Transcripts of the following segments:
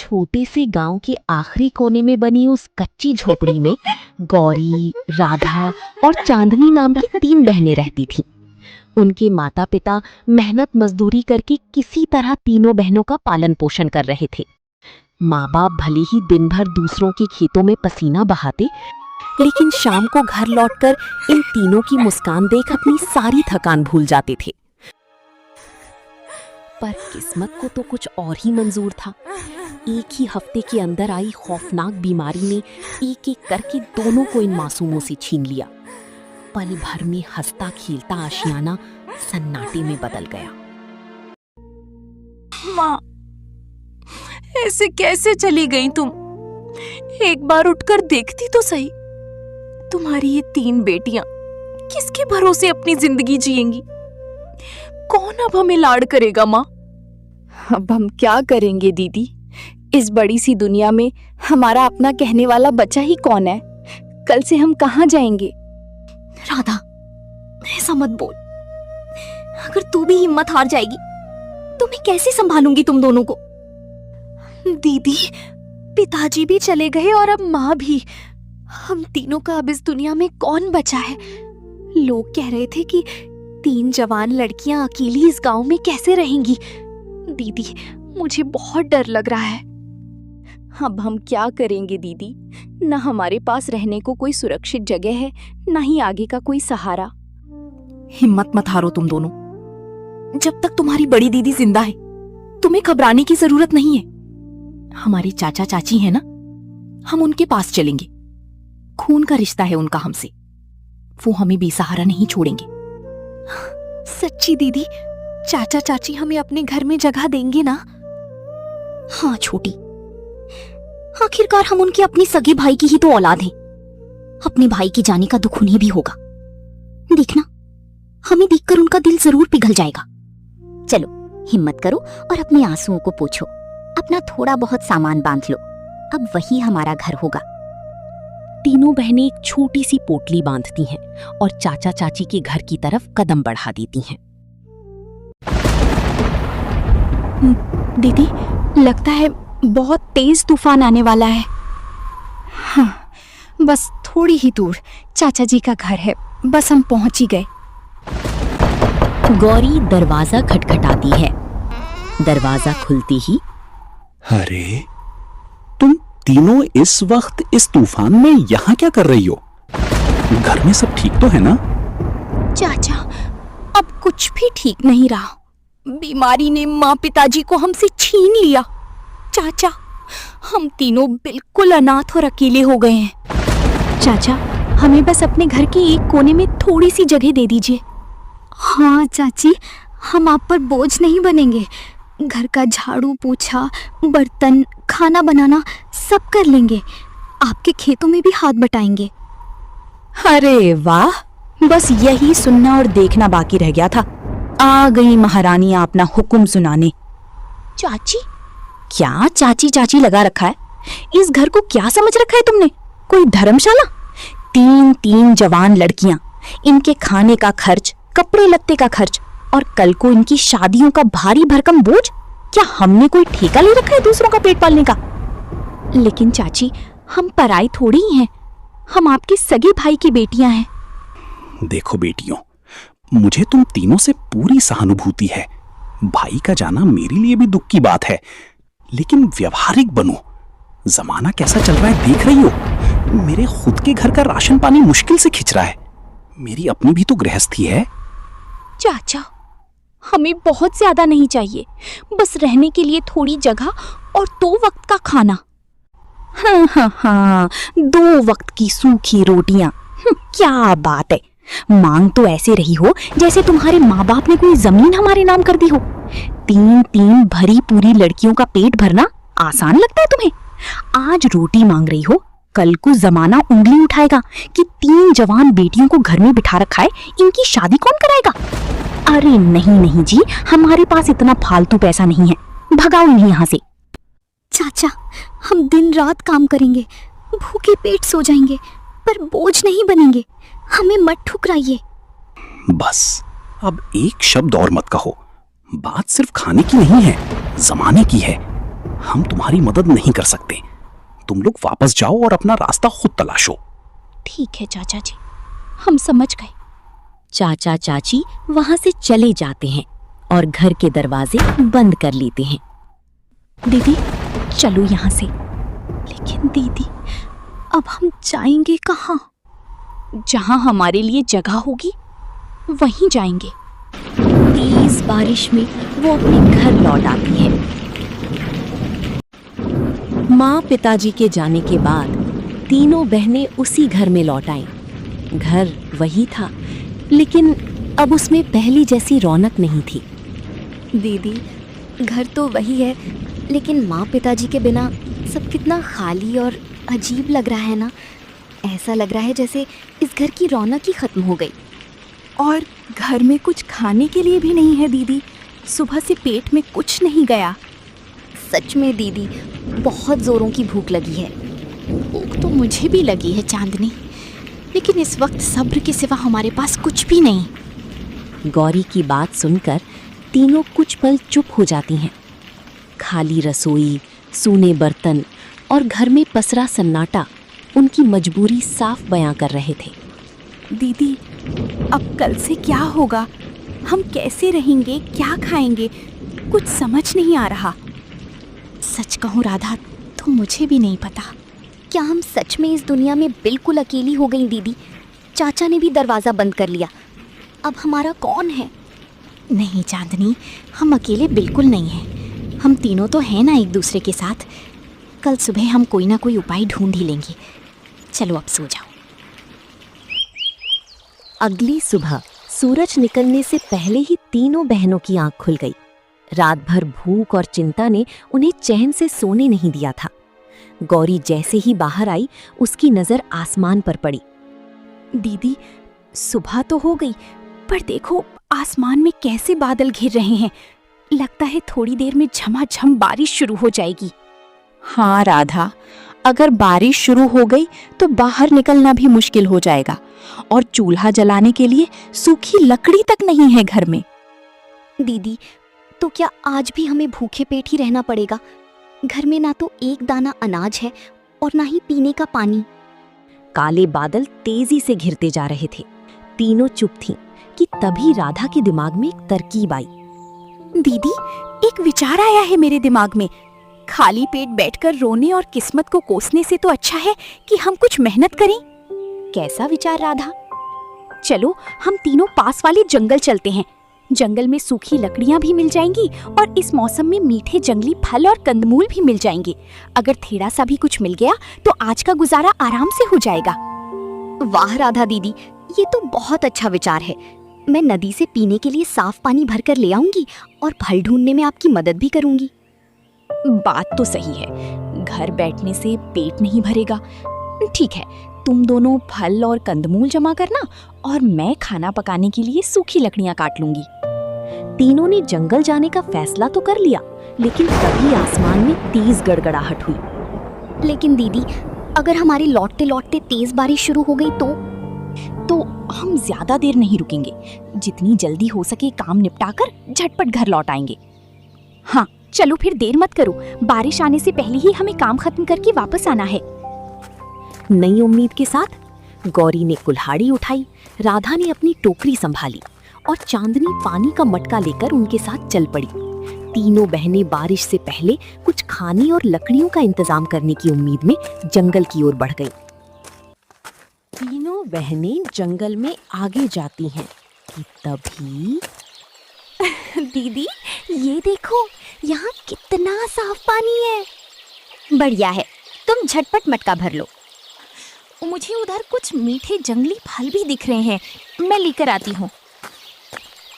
छोटे से गांव के आखिरी कोने में बनी उस कच्ची झोपड़ी में गौरी, राधा और चांदनी नाम की 3 बहनें रहती थीं। उनके माता पिता मेहनत मजदूरी करके किसी तरह तीनों बहनों का पालन पोषण कर रहे थे। माँ बाप भले ही दिन भर दूसरों के खेतों में पसीना बहाते, लेकिन शाम को घर लौटकर इन तीनों की मुस्कान देख अपनी सारी थकान भूल जाते थे। पर किस्मत को तो कुछ और ही मंजूर था। एक ही हफ्ते के अंदर आई खौफनाक बीमारी ने एक एक करके दोनों को इन मासूमों से छीन लिया। पल भर में हंसता खेलता आशियाना सन्नाटे में बदल गया। माँ, ऐसे कैसे चली गई तुम? एक बार उठकर देखती तो सही। तुम्हारी ये 3 बेटियां किसके भरोसे अपनी जिंदगी जिएंगी? कौन अब हमें लाड़ करेगा माँ? अब हम क्या करेंगे दीदी? इस बड़ी सी दुनिया में हमारा अपना कहने वाला बचा ही कौन है? कल से हम कहाँ जाएंगे? राधा, ऐसा मत बोल। अगर तू भी हिम्मत हार जाएगी तो मैं कैसे संभालूंगी तुम दोनों को? दीदी, पिताजी भी चले गए और अब माँ भी। हम तीनों का अब इस दुनिया में कौन बचा है? लोग कह रहे थे कि 3 जवान लड़कियां अकेली इस गांव में कैसे रहेंगी। दीदी, मुझे बहुत डर लग रहा है। अब हम क्या करेंगे दीदी? न हमारे पास रहने को कोई सुरक्षित जगह है, न ही आगे का कोई सहारा। हिम्मत मत हारो तुम दोनों। जब तक तुम्हारी बड़ी दीदी जिंदा है, तुम्हें घबराने की जरूरत नहीं है। हमारे चाचा चाची है ना, हम उनके पास चलेंगे। खून का रिश्ता है उनका हमसे, वो हमें बेसहारा नहीं छोड़ेंगे। सच्ची दीदी, चाचा चाची हमें अपने घर में जगह देंगे ना? हाँ छोटी, आखिरकार हम उनके अपने सगे भाई की ही तो औलाद हैं। अपने भाई के जाने का दुख उन्हें भी होगा। देखना, हमें देखकर उनका दिल जरूर पिघल जाएगा। चलो हिम्मत करो और अपने आंसुओं को पोंछो। अपना थोड़ा बहुत सामान बांध लो, अब वही हमारा घर होगा। तीनों बहनें एक छोटी सी पोटली बांधती हैं और चाचा चाची के घर की तरफ कदम बढ़ा देती हैं। दीदी, लगता है बहुत तेज तूफान आने वाला है। हाँ, बस थोड़ी ही दूर चाचा जी का घर है, बस हम पहुंच ही गए। गौरी दरवाजा खटखटाती है। दरवाजा खुलते ही, अरे, तुम तीनों इस वक्त इस तूफान में यहाँ क्या कर रही हो? घर में सब ठीक तो है ना? चाचा, अब कुछ भी ठीक नहीं रहा। बीमारी ने माँ पिताजी को हमसे छीन लिया। चाचा, हम तीनों बिल्कुल अनाथ और अकेले हो गए हैं। चाचा, हमें बस अपने घर के एक कोने में थोड़ी सी जगह दे दीजिए। हाँ चाची, हम आप पर बोझ नहीं बनेंगे। घर का झाड़ू पोछा, बर्तन, खाना बनाना सब कर लेंगे। आपके खेतों में भी हाथ बटाएंगे। अरे वाह, बस यही सुनना और देखना बाकी रह गया था। आ गई महारानी अपना हुक्म सुनाने। चाची? क्या चाची चाची लगा रखा है? इस घर को क्या समझ रखा है तुमने? कोई धर्मशाला? 3 जवान लड़कियां, इनके खाने का खर्च, कपड़े लत्ते का खर्च और कल को इनकी शादियों का भारी भरकम बोझ। क्या हमने कोई ठेका ले रखा है दूसरों का पेट पालने का? लेकिन चाची, हम पराई थोड़ी ही हैं। हम आपके सगे भाई की बेटियां हैं। देखो बेटियों, मुझे तुम तीनों से पूरी सहानुभूति है। भाई का जाना मेरे लिए भी दुख की बात है, लेकिन व्यवहारिक बनो। जमाना कैसा चल रहा है देख रही हो। मेरे खुद के घर का राशन पानी मुश्किल से खिंच रहा है। मेरी अपनी भी तो गृहस्थी है। चाचा, हमें बहुत ज्यादा नहीं चाहिए, बस रहने के लिए थोड़ी जगह और 2 वक्त का खाना। हाँ, 2 वक्त की सूखी रोटियां, क्या बात है। मांग तो ऐसे रही हो जैसे तुम्हारे माँ बाप ने कोई जमीन हमारे नाम कर दी हो। 3 भरी पूरी लड़कियों का पेट भरना आसान लगता है तुम्हें? आज रोटी मांग रही हो, कल को जमाना उंगली उठाएगा कि 3 जवान बेटियों को घर में बिठा रखा है, इनकी शादी कौन कराएगा? अरे नहीं जी, हमारे पास इतना फालतू पैसा नहीं है, भगाओ इन्हें यहाँ से। चाचा, हम दिन रात काम करेंगे, भूखे पेट सो जाएंगे, पर बोझ नहीं बनेंगे। हमें मत ठुकराइए। बस अब एक शब्द और मत कहो। बात सिर्फ खाने की नहीं है, जमाने की है। हम तुम्हारी मदद नहीं कर सकते। तुम लोग वापस जाओ और अपना रास्ता खुद तलाशो। ठीक है चाचा जी, हम समझ गए। चाचा चाची वहां से चले जाते हैं और घर के दरवाजे बंद कर लेते हैं। दीदी चलो यहाँ से। लेकिन दीदी अब हम जाएंगे कहाँ? जहाँ हमारे लिए जगह होगी वहीं जाएंगे। तेज बारिश में वो अपने घर लौट आती है। माँ पिताजी के जाने के बाद तीनों बहनें उसी घर में लौट आईं। घर वही था, लेकिन अब उसमें पहली जैसी रौनक नहीं थी। दीदी घर तो वही है, लेकिन माँ पिताजी के बिना सब कितना खाली और अजीब लग रहा है ना। ऐसा लग रहा है जैसे इस घर की रौनक ही खत्म हो गई। और घर में कुछ खाने के लिए भी नहीं है दीदी। सुबह से पेट में कुछ नहीं गया। सच में दीदी बहुत जोरों की भूख लगी है। भूख तो मुझे भी लगी है चांदनी, लेकिन इस वक्त सब्र के सिवा हमारे पास कुछ भी नहीं। गौरी की बात सुनकर तीनों कुछ पल चुप हो जाती हैं। खाली रसोई, सूने बर्तन और घर में पसरा सन्नाटा उनकी मजबूरी साफ बयां कर रहे थे। दीदी अब कल से क्या होगा? हम कैसे रहेंगे, क्या खाएंगे, कुछ समझ नहीं आ रहा। सच कहूँ राधा, तो मुझे भी नहीं पता। क्या हम सच में इस दुनिया में बिल्कुल अकेली हो गई दीदी? चाचा ने भी दरवाज़ा बंद कर लिया। अब हमारा कौन है? नहीं चांदनी, हम अकेले बिल्कुल नहीं हैं। हम तीनों तो हैं ना एक दूसरे के साथ। कल सुबह हम कोई ना कोई उपाय ढूंढ ही लेंगे। चलो अब सो जाओ। अगली सुबह सूरज निकलने से पहले ही तीनों बहनों की आंख खुल गई। रात भर भूख और चिंता ने उन्हें चैन से सोने नहीं दिया था। गौरी जैसे ही बाहर आई, उसकी नजर आसमान पर पड़ी। दीदी सुबह तो हो गई, पर देखो आसमान में कैसे बादल घिर रहे हैं। लगता है थोड़ी देर में झमाझम बारिश शुरू हो जाएगी। हाँ राधा, अगर बारिश शुरू हो गई तो बाहर निकलना भी मुश्किल हो जाएगा, और चूल्हा जलाने के लिए सूखी लकड़ी तक नहीं है घर में। दीदी तो क्या आज भी हमें भूखे पेट ही रहना पड़ेगा? घर में ना तो एक दाना अनाज है और ना ही पीने का पानी। काले बादल तेजी से घिरते जा रहे थे। तीनों चुप थीं कि तभी राधा के दिमाग में एक तरकीब आई। दीदी एक विचार आया है मेरे दिमाग में। खाली पेट बैठकर रोने और किस्मत को कोसने से तो अच्छा है कि हम कुछ मेहनत करें। कैसा विचार राधा? चलो हम तीनों पास वाले जंगल चलते हैं। जंगल में सूखी लकड़ियां भी मिल जाएंगी और इस मौसम में मीठे जंगली फल और कंदमूल भी मिल जाएंगे। अगर थोड़ा सा भी कुछ मिल गया तो आज का गुजारा आराम से हो जाएगा। वाह राधा दीदी, ये तो बहुत अच्छा विचार है। मैं नदी से पीने के लिए साफ पानी भर कर ले आऊंगी और फल ढूंढने में आपकी मदद भी करूंगी। बात तो सही है, घर बैठने से पेट नहीं भरेगा। ठीक है, तुम दोनों फल और कंदमूल जमा करना और मैं खाना पकाने के लिए सूखी लकड़ियां काट लूंगी। तीनों ने जंगल जाने का फैसला तो कर लिया, लेकिन तभी आसमान में तेज गड़गड़ाहट हुई। लेकिन दीदी अगर हमारी लौटते लौटते तेज बारिश शुरू हो गई तो हम ज्यादा देर नहीं रुकेंगे। जितनी जल्दी हो सके काम निपटाकर झटपट घर लौट आएंगे। हाँ चलो फिर देर मत करो, बारिश आने से पहले ही हमें काम खत्म करके वापस आना है। नई उम्मीद के साथ गौरी ने कुल्हाड़ी उठाई, राधा ने अपनी टोकरी संभाली और चांदनी पानी का मटका लेकर उनके साथ चल पड़ी। तीनों बहनें बारिश से पहले कुछ खाने और लकड़ियों का इंतजाम करने की उम्मीद में जंगल की ओर बढ़ गईं। तीनों बहनें जंगल में आगे जाती हैं कि तभी दीदी ये देखो, यहाँ कितना साफ पानी है। बढ़िया है, तुम झटपट मटका भर लो। मुझे उधर कुछ मीठे जंगली फल भी दिख रहे हैं, मैं लेकर आती हूँ।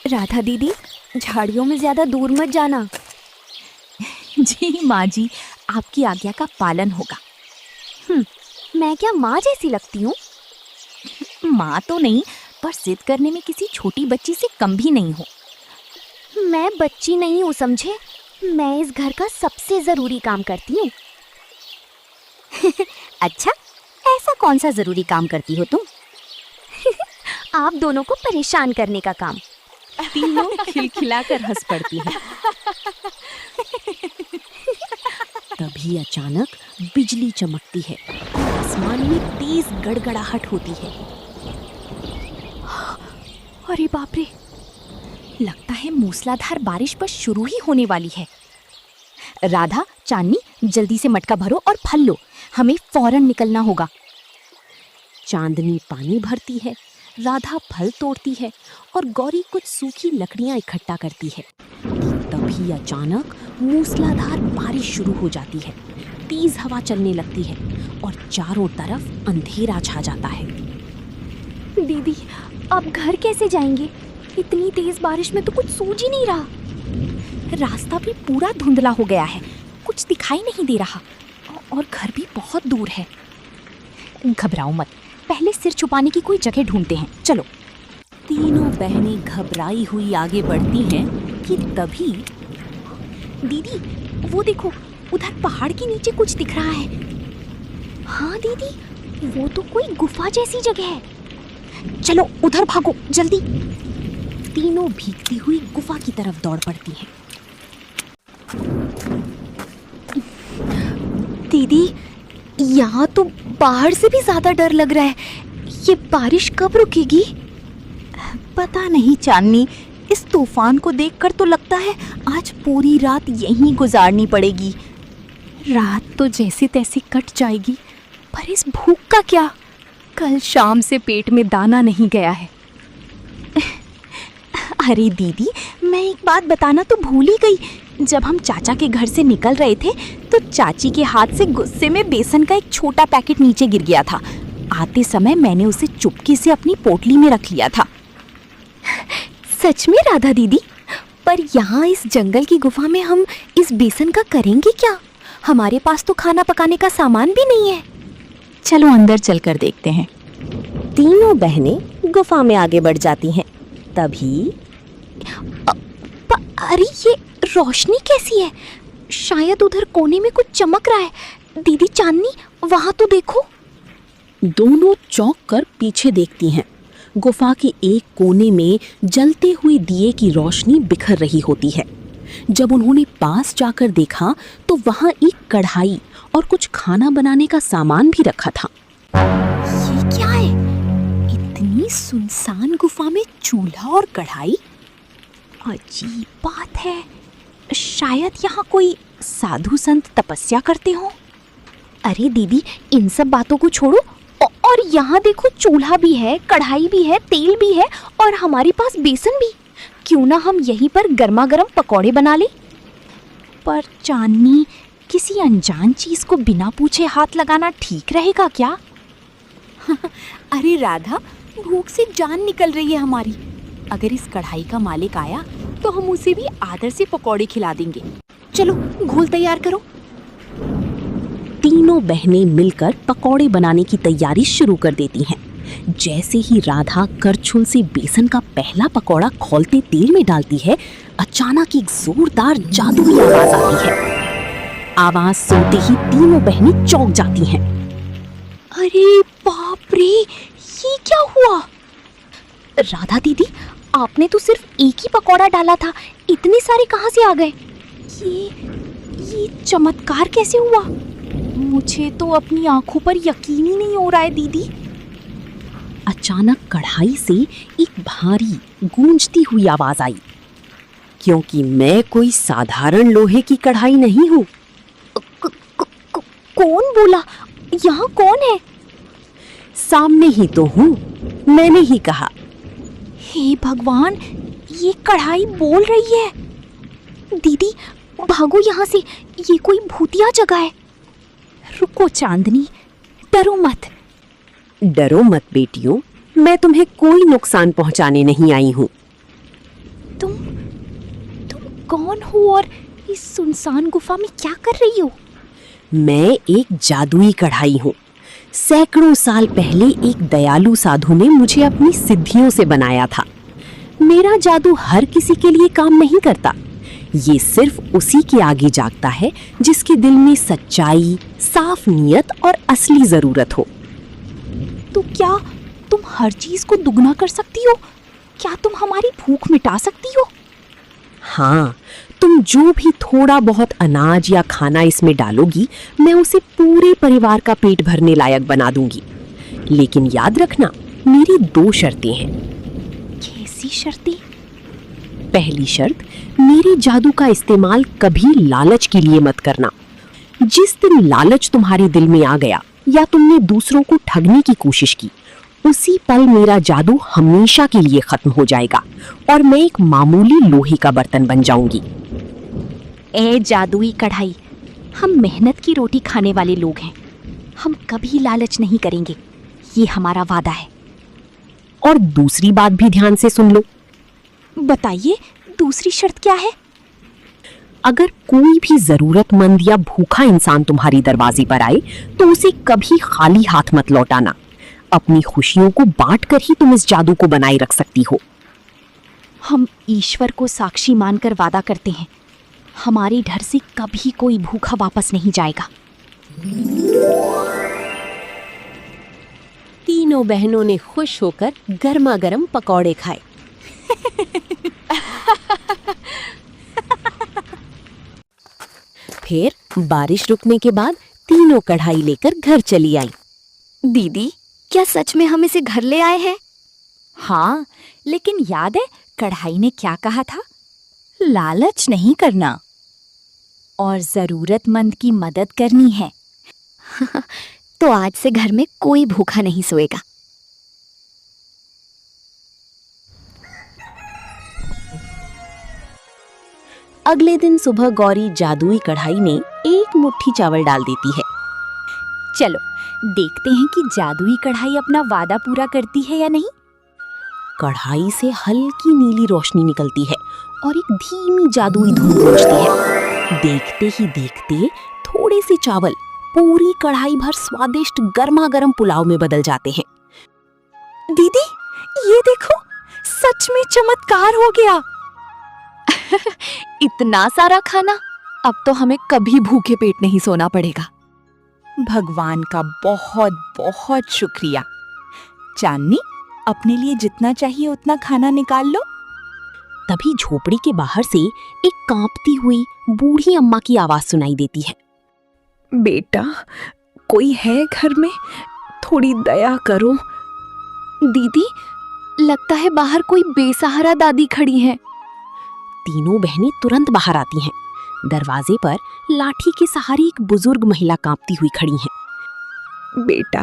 राधा दीदी झाड़ियों में ज्यादा दूर मत जाना। जी माँ जी, आपकी आज्ञा का पालन होगा। मैं क्या माँ जैसी लगती हूँ? माँ तो नहीं, पर जिद करने में किसी छोटी बच्ची से कम भी नहीं हो। मैं बच्ची नहीं हूँ समझे, मैं इस घर का सबसे जरूरी काम करती हूँ। अच्छा, ऐसा कौन सा जरूरी काम करती हो तुम? आप दोनों को परेशान करने का काम। तीनों खिलखिलाकर हंस पड़ती हैं। तभी अचानक बिजली चमकती है, आसमान में तेज गड़गड़ाहट होती है। अरे बाप रे, लगता है मूसलाधार बारिश बस शुरू ही होने वाली है। राधा, चांदनी, जल्दी से मटका भरो और फल लो, हमें फौरन निकलना होगा। चांदनी पानी भरती है, राधा फल तोड़ती है और गौरी कुछ सूखी लकड़ियां इकट्ठा करती है। तभी अचानक मूसलाधार बारिश शुरू हो जाती है, तेज हवा चलने लगती है और चारों तरफ अंधेरा छा जाता है। दीदी, अब घर कैसे जाएंगे? इतनी तेज बारिश में तो कुछ सूझ ही नहीं रहा। रास्ता भी पूरा धुंधला हो गया है, कुछ दिखाई नहीं दे रहा और घर भी बहुत दूर है। घबराओ मत, पहले सिर छुपाने की कोई जगह ढूंढते हैं, चलो। तीनों बहनें घबराई हुई आगे बढ़ती हैं कि तभी दीदी, वो देखो, उधर पहाड़ के नीचे कुछ दिख रहा है। हाँ दीदी, वो तो कोई गुफा जैसी जगह है। चलो उधर भागो जल्दी। तीनों भीगती हुई गुफा की तरफ दौड़ पड़ती हैं। दीदी, यहाँ तो बाहर से भी ज्यादा डर लग रहा है। ये बारिश कब रुकेगी? पता नहीं चांदनी, इस तूफान को देखकर तो लगता है आज पूरी रात यहीं गुजारनी पड़ेगी। रात तो जैसे तैसे कट जाएगी, पर इस भूख का क्या? कल शाम से पेट में दाना नहीं गया है। अरे दीदी, मैं एक बात बताना तो भूल ही गई। जब हम चाचा के घर से निकल रहे थे तो चाची के हाथ से गुस्से में बेसन का एक छोटा पैकेट नीचे गिर गया था। आते समय मैंने उसे चुपके से अपनी पोटली में रख लिया था। सच में राधा दीदी? पर यहाँ इस जंगल की गुफा में हम इस बेसन का करेंगे क्या? हमारे पास तो खाना पकाने का सामान भी नहीं है। चलो अंदर चलकर देखते हैं। तीनों बहनें गुफा में आगे बढ़ जाती हैं। तभी अरे ये रोशनी कैसी है? शायद उधर कोने में कुछ चमक रहा है। दीदी, चांदनी, वहां तो देखो। दोनों चौंक कर पीछे देखती हैं। गुफा के एक कोने में जलते हुए दिए की रोशनी बिखर रही होती है। जब उन्होंने पास जाकर देखा तो वहां एक कढ़ाई और कुछ खाना बनाने का सामान भी रखा था। ये क्या है? इतनी सुनसान गुफा में चूल्हा और कढ़ाई? अजीब बात है। शायद यहाँ कोई साधु संत तपस्या करते हों। अरे दीदी, इन सब बातों को छोड़ो और यहाँ देखो, चूल्हा भी है, कढ़ाई भी है, तेल भी है और हमारे पास बेसन भी। क्यों ना हम यहीं पर गर्मा गर्म पकौड़े बना लें? पर चांदनी, किसी अनजान चीज को बिना पूछे हाथ लगाना ठीक रहेगा क्या? अरे राधा, भूख से जान निकल रही है हमारी। अगर इस कढ़ाई का मालिक आया तो हम उसे भी आदर से पकौड़े खिला देंगे। चलो घोल तैयार करो। तीनों बहनें मिलकर पकौड़े बनाने की तैयारी शुरू कर देती हैं। जैसे ही राधा करछुल से बेसन का पहला पकौड़ा खौलते तेल में डालती है, अचानक एक जोरदार जादुई आवाज आती है। आवाज सुनते ही तीनों बहनें चौंक जाती हैं। अरे बाप रे, ये क्या हुआ? राधा दीदी, आपने तो सिर्फ एक ही पकौड़ा डाला था, इतने सारे कहाँ से आ गए? ये चमत्कार कैसे हुआ? मुझे तो अपनी आंखों पर यकीन ही नहीं हो रहा है दीदी। अचानक कढ़ाई से एक भारी गूंजती हुई आवाज आई। क्योंकि मैं कोई साधारण लोहे की कढ़ाई नहीं हूँ। कौन बोला? यहाँ कौन है? सामने ही तो हूँ, मैंने ही कहा। हे भगवान, ये कढ़ाई बोल रही है। दीदी, भागो यहाँ से, ये कोई भूतिया जगह है। रुको चांदनी, डरो मत। डरो मत बेटियों, मैं तुम्हें कोई नुकसान पहुंचाने नहीं आई हूँ। तुम कौन हो और इस सुनसान गुफा में क्या कर रही हो? मैं एक जादुई कढ़ाई हूँ। सैकड़ों साल पहले एक दयालु साधु ने मुझे अपनी सिद्धियों से बनाया था। मेरा जादू हर किसी के लिए काम नहीं करता। ये सिर्फ उसी के आगे जागता है जिसके दिल में सच्चाई, साफ नीयत और असली जरूरत हो। तो क्या तुम हर चीज को दुगना कर सकती हो? क्या तुम हमारी भूख मिटा सकती हो? हाँ, तुम जो भी थोड़ा बहुत अनाज या खाना इसमें डालोगी, मैं उसे पूरे परिवार का पेट भरने लायक बना दूंगी। लेकिन याद रखना, मेरी 2 शर्तें हैं। कैसी शर्तें? पहली शर्त, मेरे जादू का इस्तेमाल कभी लालच के लिए मत करना। जिस दिन लालच तुम्हारे दिल में आ गया या तुमने दूसरों को ठगने की कोशिश की, उसी पल मेरा जादू हमेशा के लिए खत्म हो जाएगा और मैं एक मामूली लोहे का बर्तन बन जाऊंगी। ए जादुई कढ़ाई, हम मेहनत की रोटी खाने वाले लोग हैं। हम कभी लालच नहीं करेंगे, ये हमारा वादा है। और दूसरी बात भी ध्यान से सुन लो। बताइए, दूसरी शर्त क्या है? अगर कोई भी जरूरतमंद या भूखा इंसान तुम्हारी दरवाजे पर आए तो उसे कभी खाली हाथ मत लौटाना। अपनी खुशियों को बांट कर ही तुम इस जादू को बनाए रख सकती हो। हम ईश्वर को साक्षी मानकर वादा करते हैं, हमारे घर से कभी कोई भूखा वापस नहीं जाएगा। तीनों बहनों ने खुश होकर गर्मा गर्म पकौड़े खाए। फिर बारिश रुकने के बाद तीनों कढ़ाई लेकर घर चली आई। दीदी, क्या सच में हम इसे घर ले आए हैं? हाँ, लेकिन याद है कढ़ाई ने क्या कहा था? लालच नहीं करना और जरूरतमंद की मदद करनी है। तो आज से घर में कोई भूखा नहीं सोएगा। अगले दिन सुबह गौरी जादुई कढ़ाई में एक मुट्ठी चावल डाल देती है। चलो देखते हैं कि जादुई कढ़ाई अपना वादा पूरा करती है या नहीं। कढ़ाई से हल्की नीली रोशनी निकलती है और एक धीमी जादुई धूप गूंजती है। देखते ही देखते थोड़े से चावल पूरी कढ़ाई भर स्वादिष्ट गर्मा गर्म पुलाव में बदल जाते हैं। दीदी, ये देखो, सच में चमत्कार हो गया। इतना सारा खाना, अब तो हमें कभी भूखे पेट नहीं सोना पड़ेगा। भगवान का बहुत बहुत शुक्रिया। चांदनी, अपने लिए जितना चाहिए उतना खाना निकाल लो। तभी झोपड़ी के बाहर से एक कांपती हुई बूढ़ी अम्मा की आवाज सुनाई देती है। बेटा, कोई है घर में? थोड़ी दया करो। दीदी, लगता है बाहर कोई बेसहारा दादी खड़ी है। तीनों बहनें तुरंत बाहर आती हैं। दरवाजे पर लाठी के सहारे एक बुजुर्ग महिला कांपती हुई खड़ी हैं। बेटा,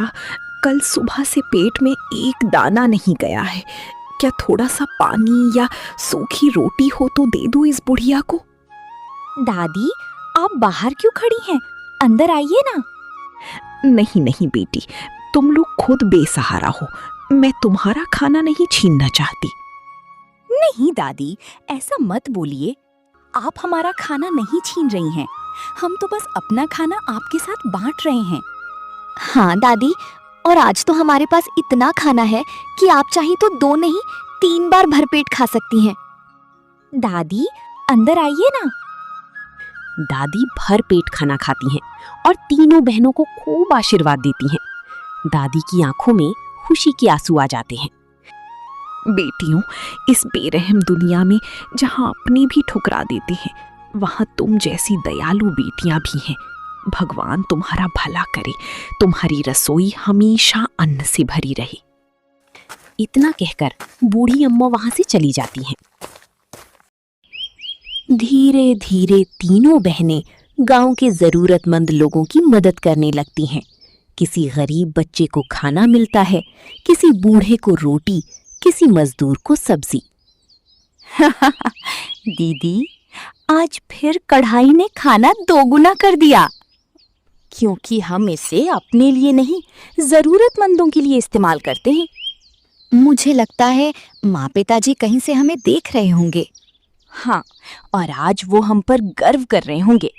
कल सुबह से पेट में एक दाना नहीं गया है। क्या थोड़ा सा पानी या सूखी रोटी हो तो दे दो इस बुढ़िया को। दादी, आप बाहर क्यों खड़ी हैं? अंदर आइए ना। नहीं नहीं बेटी, तुम लोग खुद बेसहारा हो। मैं तुम्हारा खाना नहीं छीनना चाहती। नहीं दादी, ऐसा मत बोलिए। आप हमारा खाना नहीं छीन रही हैं। हम तो बस अपना खाना आपके साथ बांट रहे हैं। हाँ दादी, और आज तो हमारे पास इतना खाना है कि आप चाही तो 2 नहीं 3 बार भरपेट खा सकती हैं। दादी, अंदर आइए ना। दादी भर पेट खाना खाती हैं और तीनों बहनों को खूब आशीर्वाद देती हैं। दादी की आंखों में खुशी के आंसू आ जाते हैं। बेटियों, इस बेरहम दुनिया में जहाँ अपने भी ठुकरा देते हैं, वहाँ तुम जैसी दयालु बेटियां भी हैं। भगवान तुम्हारा भला करे, तुम्हारी रसोई हमेशा अन्न से भरी रहे। इतना कहकर बूढ़ी अम्मा वहां से चली जाती हैं। धीरे धीरे तीनों बहनें गांव के जरूरतमंद लोगों की मदद करने लगती हैं। किसी गरीब बच्चे को खाना मिलता है, किसी बूढ़े को रोटी, किसी मजदूर को सब्जी। दीदी, आज फिर कढ़ाई ने खाना 2 गुना कर दिया, क्योंकि हम इसे अपने लिए नहीं, जरूरतमंदों के लिए इस्तेमाल करते हैं। मुझे लगता है माँ पिताजी कहीं से हमें देख रहे होंगे। हाँ, और आज वो हम पर गर्व कर रहे होंगे।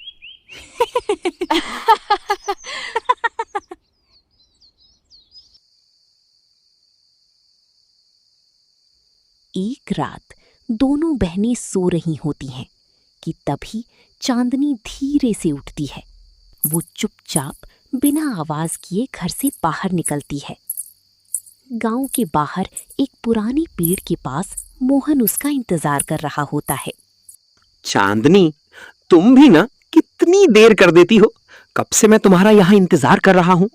एक रात दोनों बहनें सो रही होती हैं कि तभी चांदनी धीरे से उठती है। वो चुपचाप बिना आवाज किए घर से बाहर निकलती है। गांव के बाहर एक पुराने पेड़ के पास मोहन उसका इंतजार कर रहा होता है। चांदनी, तुम भी ना कितनी देर कर देती हो। कब से मैं तुम्हारा यहाँ इंतजार कर रहा हूँ।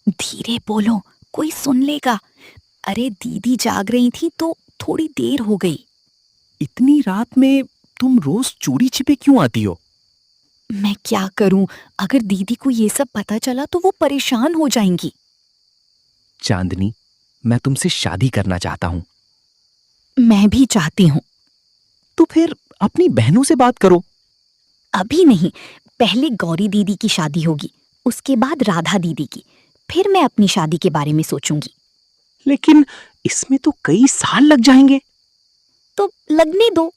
धीरे बोलो, कोई सुन लेगा। अरे दीदी जाग रही थी तो थोड़ी देर हो गई। इतनी रात में तुम रोज चोरी छिपे क्यों आती हो? मैं क्या करूं, अगर दीदी को ये सब पता चला तो वो परेशान हो जाएंगी। चांदनी, मैं तुमसे शादी करना चाहता हूँ। मैं भी चाहती हूँ। तो फिर अपनी बहनों से बात करो। अभी नहीं, पहले गौरी दीदी की शादी होगी, उसके बाद राधा दीदी की, फिर मैं अपनी शादी के बारे में सोचूंगी। लेकिन इसमें तो कई साल लग जाएंगे। तो लगने दो।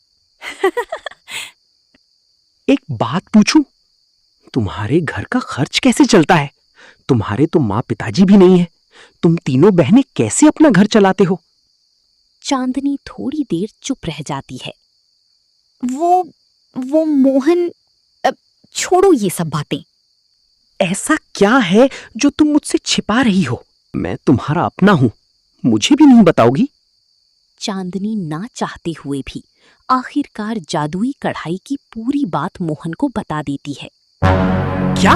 एक बात पूछूं, तुम्हारे घर का खर्च कैसे चलता है? तुम्हारे तो माँ पिताजी भी नहीं है, तुम तीनों बहनें कैसे अपना घर चलाते हो? चांदनी थोड़ी देर चुप रह जाती है। वो मोहन, छोड़ो ये सब बातें। ऐसा क्या है जो तुम मुझसे छिपा रही हो? मैं तुम्हारा अपना हूं, मुझे भी नहीं बताओगी? चांदनी ना चाहते हुए भी आखिरकार जादुई कढ़ाई की पूरी बात मोहन को बता देती है। क्या?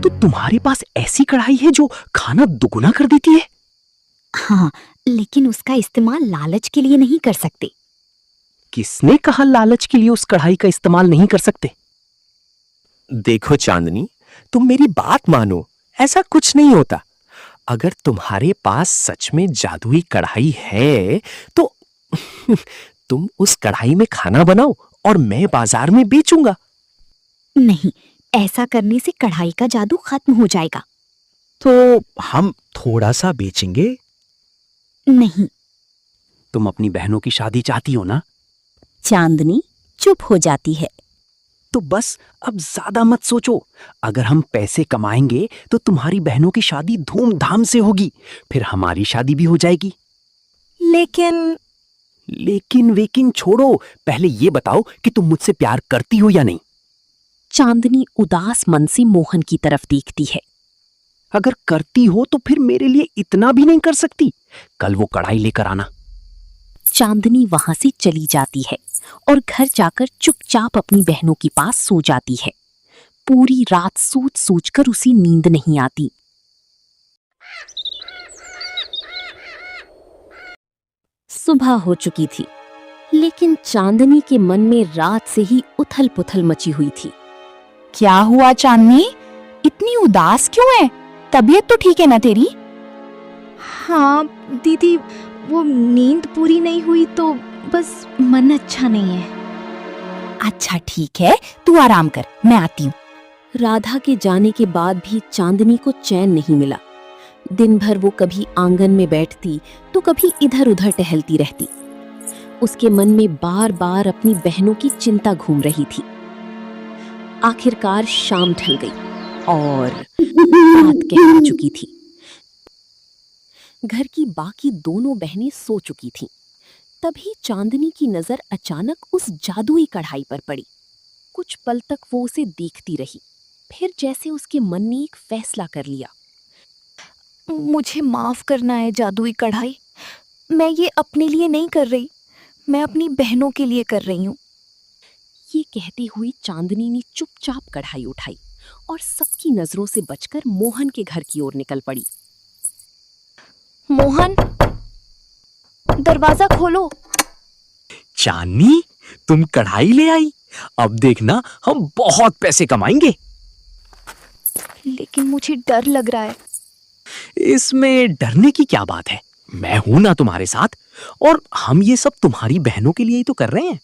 तो तुम्हारे पास ऐसी कढ़ाई है जो खाना दुगुना कर देती है? हाँ, लेकिन उसका इस्तेमाल लालच के लिए नहीं कर सकते। किसने कहा लालच के लिए उस कढ़ाई का इस्तेमाल नहीं कर सकते? देखो चांदनी, तुम मेरी बात मानो, ऐसा कुछ नहीं होता। अगर तुम्हारे पास सच में जादुई कढ़ाई है तो तुम उस कढ़ाई में खाना बनाओ और मैं बाजार में बेचूंगा। नहीं, ऐसा करने से कढ़ाई का जादू खत्म हो जाएगा। तो हम थोड़ा सा बेचेंगे। नहीं। तुम अपनी बहनों की शादी चाहती हो ना? चांदनी चुप हो जाती है। तो बस अब ज्यादा मत सोचो। अगर हम पैसे कमाएंगे तो तुम्हारी बहनों की शादी धूमधाम से होगी, फिर हमारी शादी भी हो जाएगी। लेकिन वेकिन छोड़ो, पहले ये बताओ कि तुम मुझसे प्यार करती हो या नहीं? चांदनी उदास मन से मोहन की तरफ देखती है। अगर करती हो तो फिर मेरे लिए इतना भी नहीं कर सकती? कल वो कढ़ाई लेकर आना। चांदनी वहां से चली जाती है और घर जाकर चुपचाप अपनी बहनों के पास सो जाती है। पूरी रात सोच सोचकर उसे नींद नहीं आती। सुबह हो चुकी थी, लेकिन चांदनी के मन में रात से ही उथल पुथल मची हुई थी। क्या हुआ चांदनी, इतनी उदास क्यों है? तबीयत तो ठीक है ना तेरी? हाँ दीदी, वो नींद पूरी नहीं हुई तो बस मन अच्छा नहीं है। अच्छा ठीक है, तू आराम कर, मैं आती हूँ। राधा के जाने के बाद भी चांदनी को चैन नहीं मिला। दिन भर वो कभी आंगन में बैठती तो कभी इधर उधर टहलती रहती। उसके मन में बार बार अपनी बहनों की चिंता घूम रही थी। आखिरकार शाम ढल गई और रात गहरी चुकी थी। घर की बाकी दोनों बहनें सो चुकी थीं। तभी चांदनी की नजर अचानक उस जादुई कढ़ाई पर पड़ी। कुछ पल तक वो उसे देखती रही, फिर जैसे उसके मन ने एक फैसला कर लिया। मुझे माफ करना है जादुई कढ़ाई, मैं ये अपने लिए नहीं कर रही, मैं अपनी बहनों के लिए कर रही हूँ। ये कहती हुई चांदनी ने चुपचाप कढ़ाई उठाई और सबकी नजरों से बचकर मोहन के घर की ओर निकल पड़ी। मोहन, दरवाजा खोलो। चांदनी, तुम कढ़ाई ले आई, अब देखना हम बहुत पैसे कमाएंगे। लेकिन मुझे डर लग रहा है। इसमें डरने की क्या बात है? मैं हूं ना तुम्हारे साथ, और हम ये सब तुम्हारी बहनों के लिए ही तो कर रहे हैं।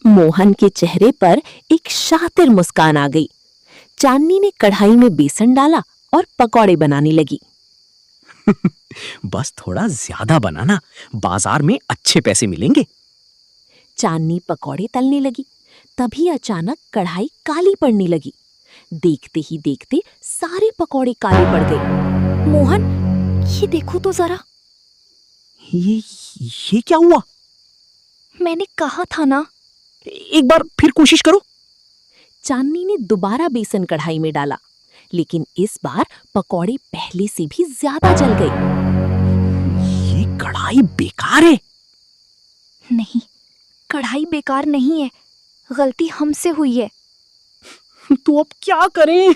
मोहन के चेहरे पर एक शातिर मुस्कान आ गई। चांदनी ने कढ़ाई में बेसन डाला और पकौड़े बनाने लगी। बस थोड़ा ज्यादा बनाना, बाजार में अच्छे पैसे मिलेंगे। चांदनी पकौड़े तलने लगी। तभी अचानक कढ़ाई काली पड़ने लगी। देखते ही देखते सारे पकौड़े काले पड़ गए। मोहन, ये देखो तो जरा। ये क्या हुआ? मैंने कहा था ना। एक बार फिर कोशिश करो। चांदनी ने दोबारा बेसन कढ़ाई में डाला, लेकिन इस बार पकौड़े पहले से भी ज्यादा जल गए। ये कढ़ाई बेकार है। नहीं, कढ़ाई बेकार नहीं है, गलती हमसे हुई है। तो अब क्या करें?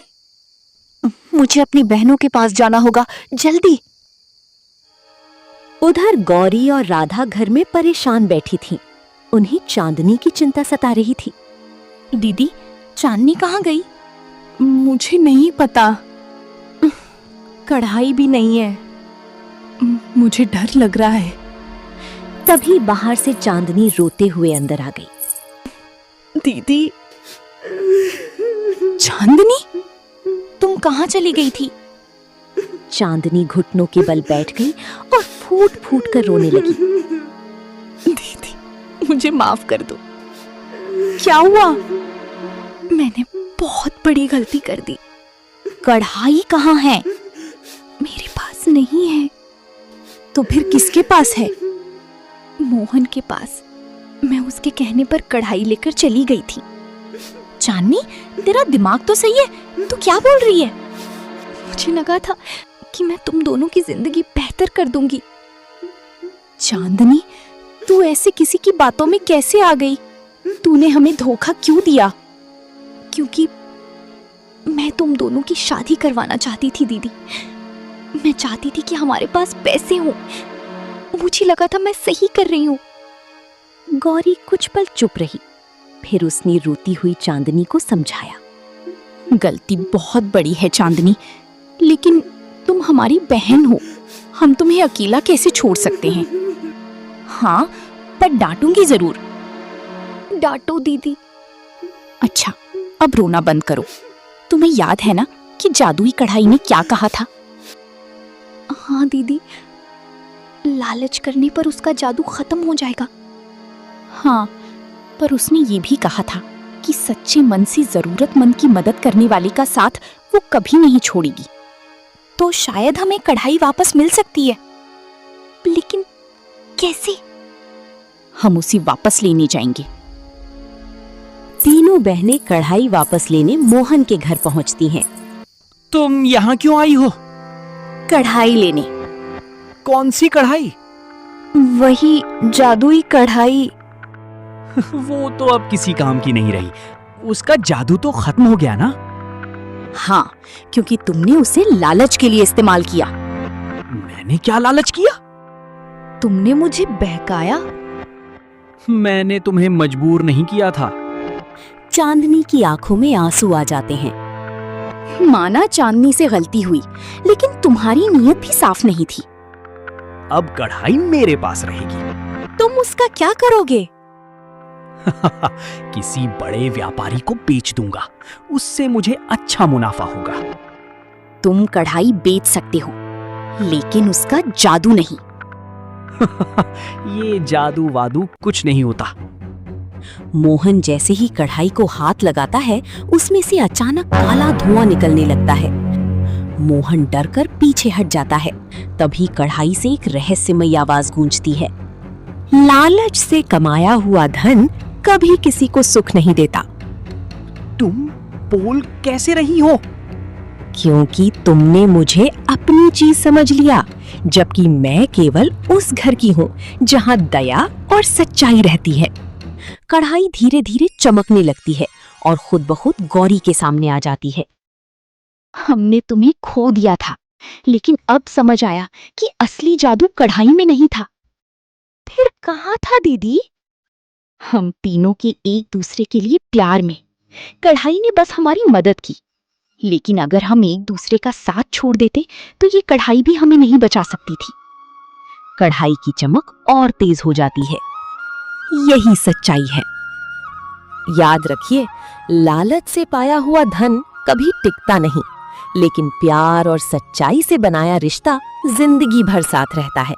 मुझे अपनी बहनों के पास जाना होगा, जल्दी। उधर गौरी और राधा घर में परेशान बैठी थीं। उन्हें चांदनी की चिंता सता रही थी। दीदी, चांदनी कहाँ गई? मुझे नहीं पता। कढ़ाई भी नहीं है। मुझे डर लग रहा है। तभी बाहर से चांदनी रोते हुए अंदर आ गई। दीदी, चांदनी, तुम कहाँ चली गई थी? चांदनी घुटनों के बल बैठ गई और फूट फूट कर रोने लगी। दीदी, मुझे माफ कर दो। क्या हुआ? मैंने बहुत बड़ी गलती कर दी। कढ़ाई कहाँ है? मेरे पास नहीं है। तो फिर किसके पास है? मोहन के पास। मैं उसके कहने पर कढ़ाई लेकर चली गई थी। चांदनी, तेरा दिमाग तो सही है, तू क्या बोल रही है? मुझे लगा था कि मैं तुम दोनों की जिंदगी बेहतर कर दूंगी। चांदनी, तू ऐसे किसी की बातों में कैसे आ गई? तूने हमें धोखा क्यों दिया? क्योंकि मैं तुम दोनों की शादी करवाना चाहती थी दीदी। मैं चाहती थी कि हमारे पास पैसे हों। मुझे लगा था मैं सही कर रही हूँ। गौरी कुछ पल चुप रही, फिर उसने रोती हुई चांदनी को समझाया। गलती बहुत बड़ी है चांदनी, लेकिन तुम हमारी बहन हो। हम तुम्हें अकेला कैसे छोड़ सकते हैं? हाँ, पर डांटूंगी जरूर। डांटो दीदी। अच्छा, अब रोना बंद करो। तुम्हें याद है ना कि जादुई कढ़ाई ने क्या कहा था? हाँ दीदी, लालच करने पर उसका जादू खत्म हो जाएगा। हाँ, पर उसने ये भी कहा था कि सच्चे मन से जरूरतमंद की मदद करने वाले का साथ वो कभी नहीं छोड़ेगी। तो शायद हमें कढ़ाई वापस मिल सकती है। लेकिन कैसे? हम उसे वापस लेने जाएंगे। तीनों बहनें कढ़ाई वापस लेने मोहन के घर पहुंचती हैं। तुम यहाँ क्यों आई हो? कढ़ाई लेने। कौन सी कढ़ाई? वही जादुई कढ़ाई। वो तो अब किसी काम की नहीं रही। उसका जादू तो खत्म हो गया ना? हाँ, क्योंकि तुमने उसे लालच के लिए इस्तेमाल किया। मैंने क्या लालच किया? तुमने मुझे बहकाया। मैंने तुम्हें मजबूर नहीं किया था। चांदनी की आंखों में आंसू आ जाते हैं। माना चांदनी से गलती हुई, लेकिन तुम्हारी नीयत भी साफ नहीं थी। अब कढ़ाई मेरे पास रहेगी। तुम उसका क्या करोगे? किसी बड़े व्यापारी को बेच दूंगा। उससे मुझे अच्छा मुनाफा होगा। तुम कढ़ाई बेच सकते हो, लेकिन उसका जादू नहीं। ये जादू वादू कुछ नहीं होता। मोहन जैसे ही कढ़ाई को हाथ लगाता है, उसमें से अचानक काला धुआं निकलने लगता है। मोहन डरकर पीछे हट जाता है। तभी कढ़ाई से एक रहस्यमयी आवाज गूंजती है। लालच से कमाया हुआ धन कभी किसी को सुख नहीं देता। तुम बोल कैसे रही हो? क्योंकि तुमने मुझे अपनी चीज समझ लिया, जबकि मैं केवल उस घर की हूँ जहाँ दया और सच्चाई रहती है। कढ़ाई धीरे धीरे चमकने लगती है और खुद ब खुद गौरी के सामने आ जाती है। हमने तुम्हें खो दिया था, लेकिन अब समझ आया कि असली जादू कढ़ाई में नहीं था। फिर कहाँ था दीदी? हम तीनों के एक दूसरे के लिए प्यार में। कढ़ाई ने बस हमारी मदद की, लेकिन अगर हम एक दूसरे का साथ छोड़ देते तो ये कढ़ाई भी हमें नहीं बचा सकती थी। कढ़ाई की चमक और तेज हो जाती है। यही सच्चाई है। याद रखिए, लालच से पाया हुआ धन कभी टिकता नहीं, लेकिन प्यार और सच्चाई से बनाया रिश्ता जिंदगी भर साथ रहता है।